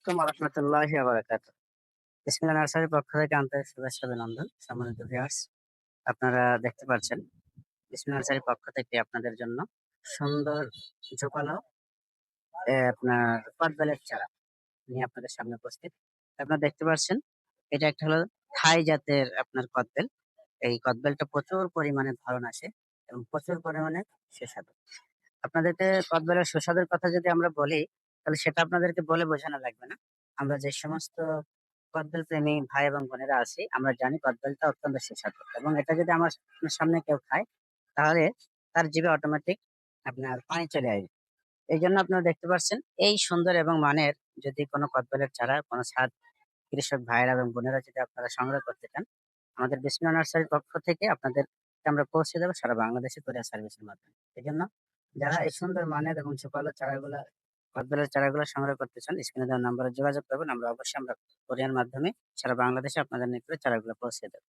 আলাইকুম ওয়া রাহমাতুল্লাহি ওয়া বারাকাতুহু। বিসমিল্লাহ নার্সারির পক্ষ থেকে আন্তরিক শুভেচ্ছা অভিনন্দন। সম্মানিত ভিউয়ার্স, আপনারা দেখতে পাচ্ছেন বিসমিল্লাহ নার্সারির পক্ষ থেকে আপনাদের জন্য সুন্দর ঝোপালো আপনার কদবেলের চারা নিয়ে আপনাদের সামনে উপস্থিত। আপনারা দেখতে পাচ্ছেন এটা একটা হলো থাই জাতের আপনার কদবেল। এই কদবেলটা প্রচুর পরিমাণে ফলন আসে এবং প্রচুর পরিমাণে সুস্বাদু। আপনাদেরকে কদবেলের সুস্বাদুর কথা যদি আমরা বলি, তাহলে সেটা আপনাদেরকে বলে বোঝানো লাগবে না। আমরা যে সমস্ত কদবেল প্রেমী ভাই এবং বোনেরা আছি, আমরা জানি কদবেলটা অত্যন্ত সুস্বাদু এবং এটা যদি আমার সামনে কেউ খায়, তাহলে তার জিভে অটোমেটিক আপনার পানি চলে আসবে। এইজন্য আপনারা দেখতে পাচ্ছেন এই সুন্দর এবং মানের যদি কোনো কদবেলের চারা কোনো ছাদ কৃষক ভাইয়েরা এবং বোনেরা যদি আপনারা সংগ্রহ করতে চান, আমাদের বিসমিল্লাহ নার্সারির পক্ষ থেকে আপনাদেরকে আমরা পৌঁছে দেবো সারা বাংলাদেশে কুরিয়ার সার্ভিসের মাধ্যমে। এজন্য যারা এই সুন্দর মানের এবং ঝোপালো চারাগুলা কদবেলের চারাগুলো সংগ্রহ করতে চান, স্ক্রিনে দেওয়া নম্বরে যোগাযোগ করবেন। আমরা অবশ্যই কুরিয়ার মাধ্যমে সারা বাংলাদেশে আপনাদের নিকটে চারাগুলো পৌঁছে দেব।